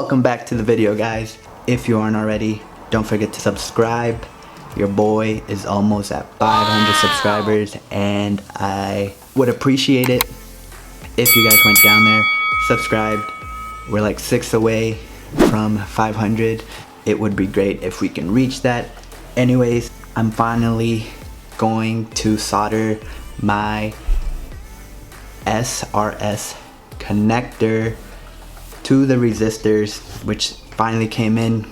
Welcome back to the video, guys. If you aren't already, don't forget to subscribe. Your boy is almost at 500 subscribers and I would appreciate it if you guys went down there, subscribed. We're like 6 away from 500. It would be great if we can reach that. Anyways, I'm finally going to solder my SRS connector to the resistors, which finally came in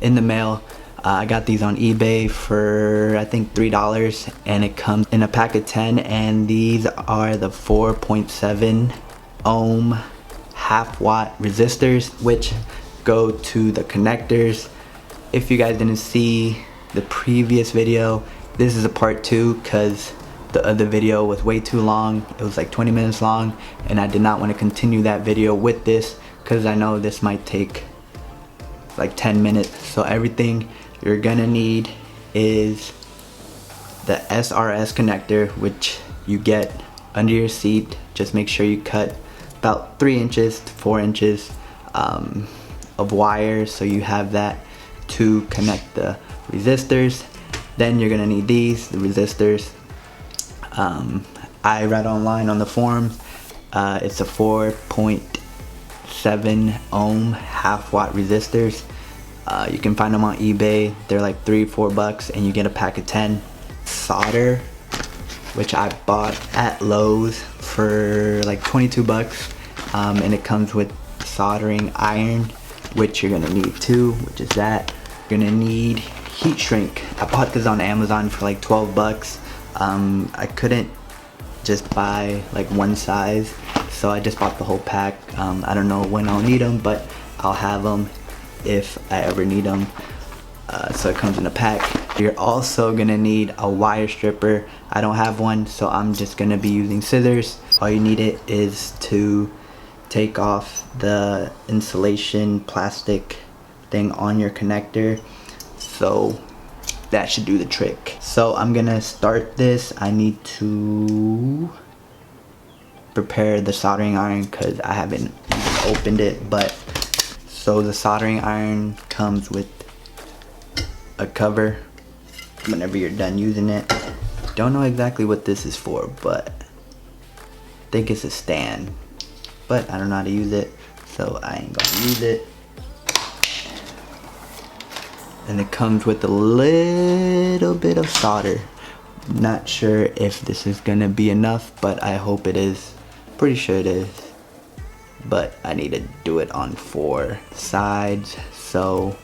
the mail. I got these on eBay for I think $3 and it comes in a pack of 10, and these are the 4.7 ohm half-watt resistors which go to the connectors. If you guys didn't see the previous video, this is a part 2 because the other video was way too long. It was like 20 minutes long and I did not want to continue that video with this because I know this might take like 10 minutes. So everything you're gonna need is the SRS connector, which you get under your seat. Just make sure you cut about 3 inches to 4 inches of wire so you have that to connect the resistors. Then you're gonna need the resistors. I read online on the forums, it's a 4.7 ohm half-watt resistors. You can find them on eBay. They're like $3-4 and you get a pack of 10. Solder, which I bought at Lowe's for like 22 bucks, and it comes with soldering iron, which you're gonna need too, which is that. You're gonna need heat shrink. I bought this on Amazon for like 12 bucks. I couldn't just buy like one size, so I just bought the whole pack. I don't know when I'll need them, but I'll have them if I ever need them. So it comes in a pack. You're also gonna need a wire stripper. I don't have one, so I'm just gonna be using scissors. All you need it is to take off the insulation plastic thing on your connector. So that should do the trick. So I'm gonna start this. I need to prepare the soldering iron because I haven't opened it. But so the soldering iron comes with a cover whenever you're done using it. Don't know exactly what this is for, but I think it's a stand, but I don't know how to use it, so I ain't gonna use it. And it comes with a little bit of solder. Not sure if this is gonna be enough, but I hope it is. Pretty sure it is. But I need to do it on 4 sides, so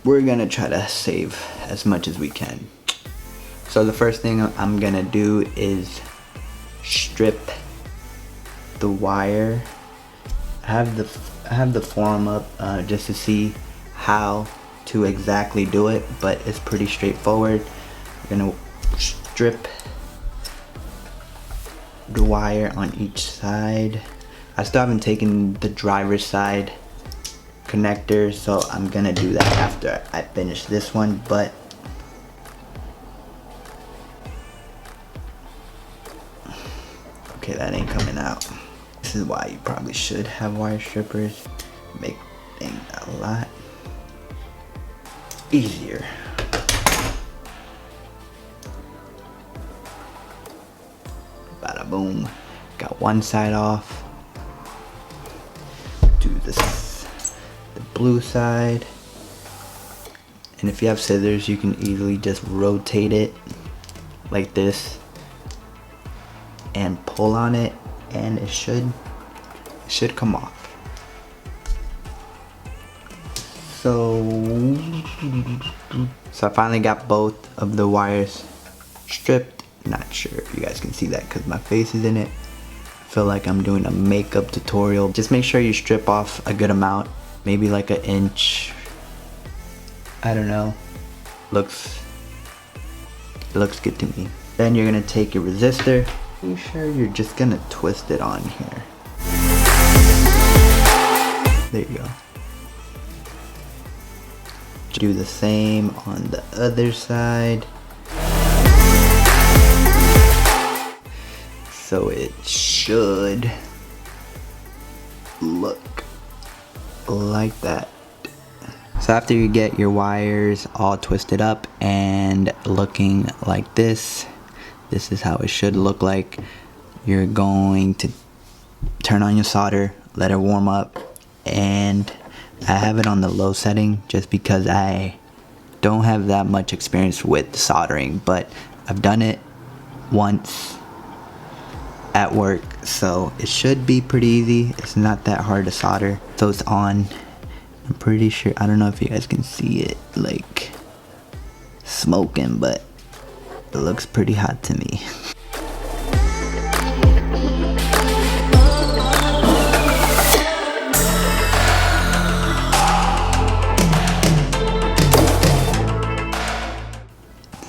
we're gonna try to save as much as we can. So the first thing I'm gonna do is strip the wire. I have the forum up just to see how to exactly do it, but it's pretty straightforward. We're gonna strip the wire on each side. I still haven't taken the driver's side connector, so I'm gonna do that after I finish this one. But okay, that ain't coming out. This is why you probably should have wire strippers. Make things a lot easier. Bada boom. Got one side off. Do this, the blue side. And if you have scissors, you can easily just rotate it like this and pull on it, and it should come off. So I finally got both of the wires stripped. Not sure if you guys can see that because my face is in it. I feel like I'm doing a makeup tutorial. Just make sure you strip off a good amount, maybe like 1 inch. I don't know. Looks good to me. Then you're gonna take your resistor. Are you sure you're just gonna twist it on here? There you go. Do the same on the other side. So it should look like that. So after you get your wires all twisted up and looking like this is how it should look like. You're going to turn on your solder, let it warm up, and I have it on the low setting just because I don't have that much experience with soldering, but I've done it once at work, so it should be pretty easy. It's not that hard to solder. So it's on. I'm pretty sure, I don't know if you guys can see it like smoking, but it looks pretty hot to me.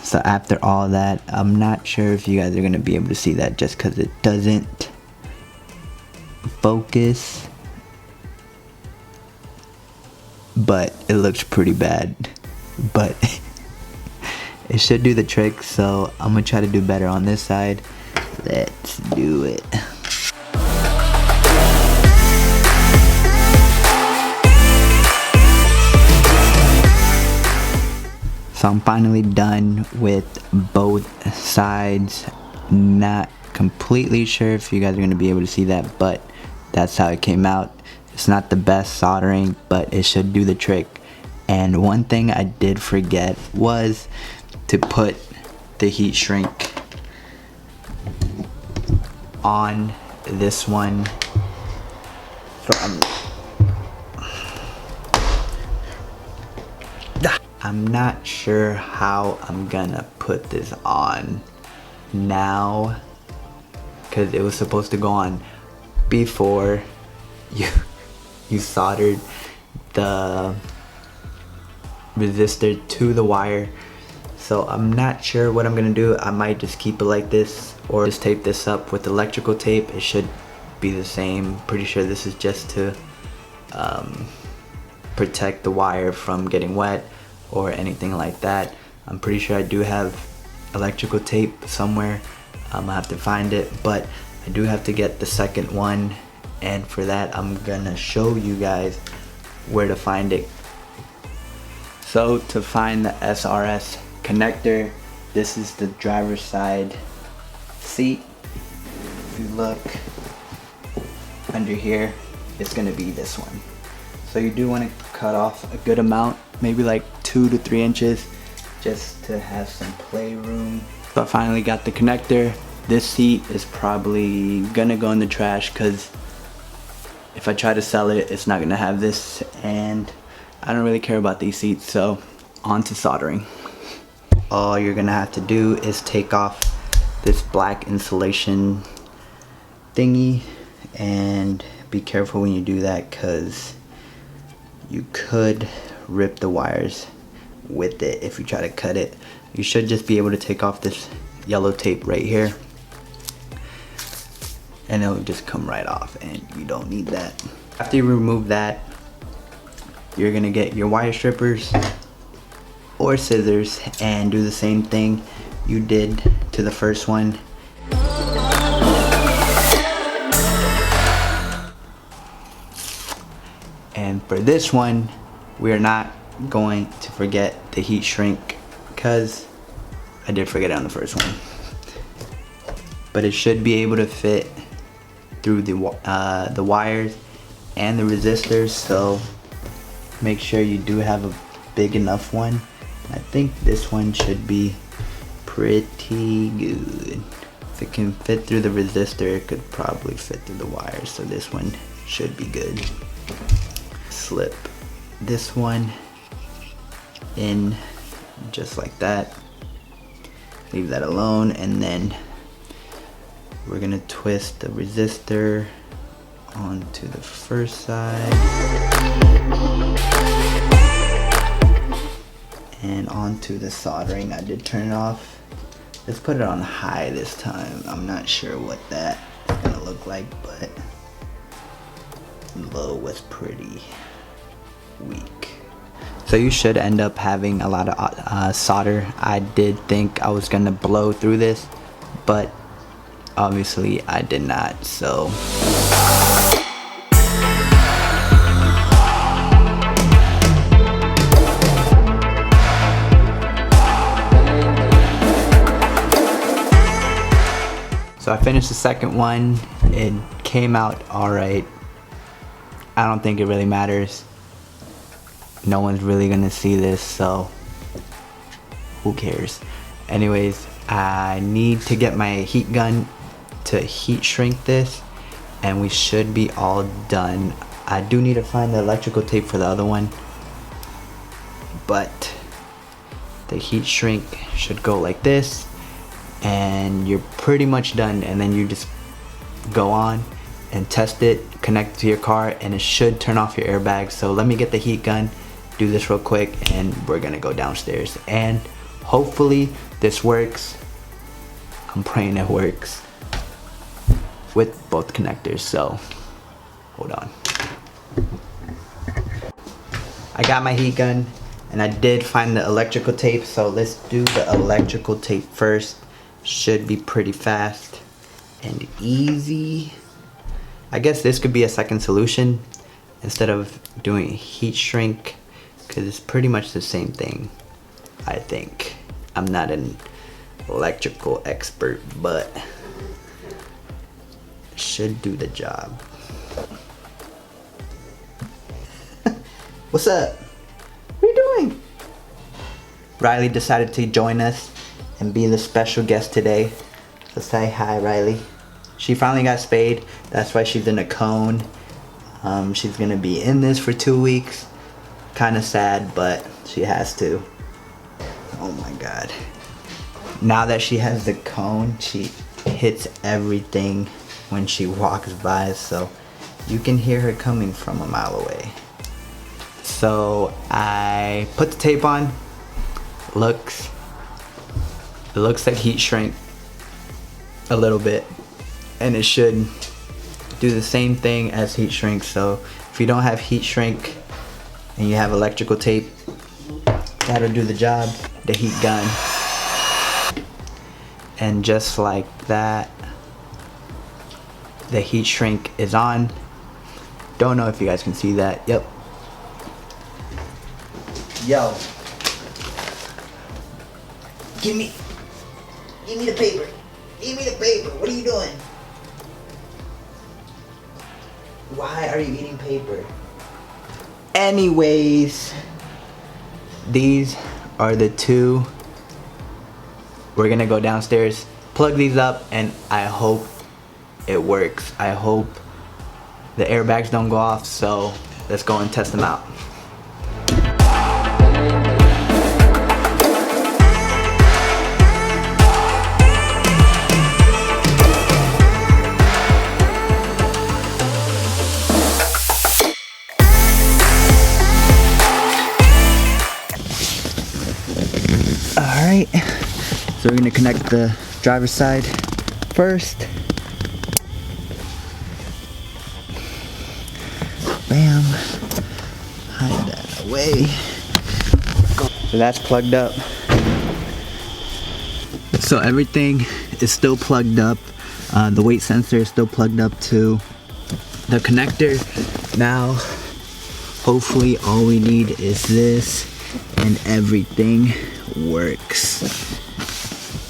So after all that, I'm not sure if you guys are gonna be able to see that just because it doesn't focus, but it looks pretty bad, but it should do the trick. So I'm gonna try to do better on this side. Let's do it. So I'm finally done with both sides. Not completely sure if you guys are going to be able to see that, but that's how it came out. It's not the best soldering, but it should do the trick. And one thing I did forget was to put the heat shrink on this one. So I'm not sure how I'm gonna put this on now, because it was supposed to go on before you soldered the resistor to the wire. So I'm not sure what I'm gonna do. I might just keep it like this or just tape this up with electrical tape. It should be the same. Pretty sure this is just to protect the wire from getting wet or anything like that. I'm pretty sure I do have electrical tape somewhere. I'm gonna have to find it, but I do have to get the second one, and for that I'm gonna show you guys where to find it. So to find the SRS connector, this is the driver's side seat. If you look under here, it's gonna be this one. So you do want to cut off a good amount, maybe like 2 to 3 inches, just to have some play room. So I finally got the connector. This seat is probably gonna go in the trash because if I try to sell it, it's not gonna have this, and I don't really care about these seats. So on to soldering. All you're gonna have to do is take off this black insulation thingy, and be careful when you do that because you could rip the wires with it if you try to cut it. You should just be able to take off this yellow tape right here, and it'll just come right off, and you don't need that. After you remove that, you're gonna get your wire strippers or scissors and do the same thing you did to the first one. And for this one, we are not going to forget the heat shrink because I did forget it on the first one. But it should be able to fit through the wires and the resistors, so make sure you do have a big enough one. I think this one should be pretty good. If it can fit through the resistor, it could probably fit through the wires, so this one should be good. Slip this one in just like that, leave that alone, and then we're gonna twist the resistor onto the first side and onto the soldering. I did turn it off. Let's put it on high this time. I'm not sure what that is gonna look like, but low was pretty weak. So you should end up having a lot of solder. I did think I was gonna blow through this, but obviously I did not. So So I finished the second one. It came out alright. I don't think it really matters. No one's really gonna see this, so who cares? Anyways, I need to get my heat gun to heat shrink this, and we should be all done. I do need to find the electrical tape for the other one, but the heat shrink should go like this, and you're pretty much done. And then you just go on and test it, connect it to your car, and it should turn off your airbag. So let me get the heat gun, do this real quick, and we're gonna go downstairs, and hopefully this works. I'm praying it works with both connectors. So hold on. I got my heat gun and I did find the electrical tape, so let's do the electrical tape first. Should be pretty fast and easy. I guess this could be a second solution instead of doing heat shrink, because it's pretty much the same thing, I think. I'm not an electrical expert, but should do the job. What's up? What are you doing? Riley decided to join us and be the special guest today. So say hi, Riley. She finally got spayed. That's why she's in a cone. She's gonna be in this for 2 weeks. Kind of sad, but she has to. Oh my God. Now that she has the cone, she hits everything when she walks by, so you can hear her coming from a mile away. So I put the tape on. It looks like heat shrink a little bit, and it should do the same thing as heat shrink. So if you don't have heat shrink and you have electrical tape, that'll do the job. The heat gun, and just like that, the heat shrink is on. Don't know if you guys can see that. Yep. Yo, give me the paper. Give me the paper. What are you doing? Why are you eating paper? Anyways, these are the two. We're gonna go downstairs, plug these up, and I hope it works. I hope the airbags don't go off, so let's go and test them out. Alright, so we're gonna connect the driver's side first. Bam. Hide that away. So that's plugged up. So everything is still plugged up. The weight sensor is still plugged up to the connector. Now, hopefully all we need is this and everything works.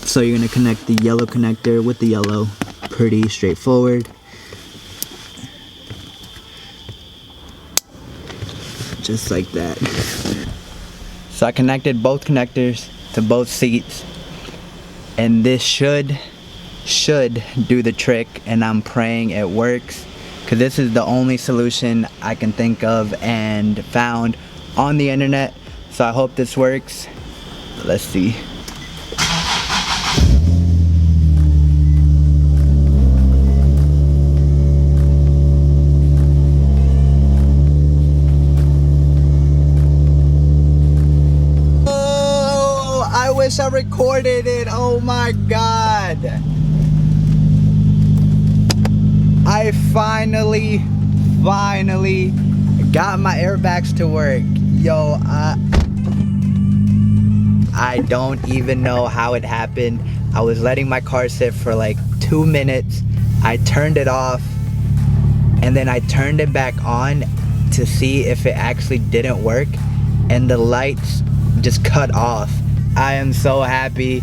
So you're gonna connect the yellow connector with the yellow. Pretty straightforward. Just like that. So I connected both connectors to both seats, and this should do the trick, and I'm praying it works, because this is the only solution I can think of and found on the internet. So I hope this works. Let's see. Oh, I wish I recorded it. Oh my God. I finally got my airbags to work. Yo, I don't even know how it happened. I was letting my car sit for like 2 minutes. I turned it off, and then I turned it back on to see if it actually didn't work, and the lights just cut off. I am so happy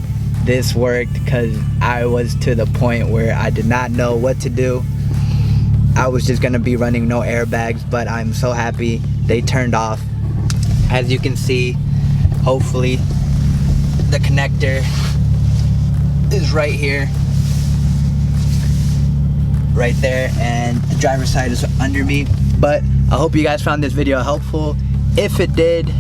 this worked, because I was to the point where I did not know what to do. I was just gonna be running no airbags, but I'm so happy they turned off. As you can see, hopefully the connector is right here, right there, and the driver's side is under me. But I hope you guys found this video helpful. If it did,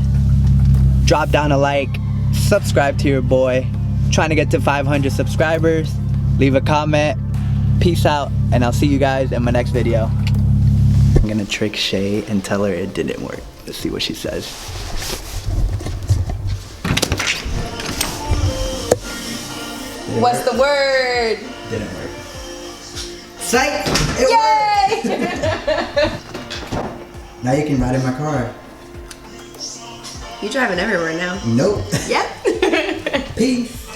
drop down a like, subscribe to your boy, trying to get to 500 subscribers, leave a comment. Peace out, and I'll see you guys in my next video. I'm gonna trick Shay and tell her it didn't work. Let's see what she says. What's the word? Didn't work. Psych! Yay! Now you can ride in my car. You driving everywhere now. Nope. Yep. Peace.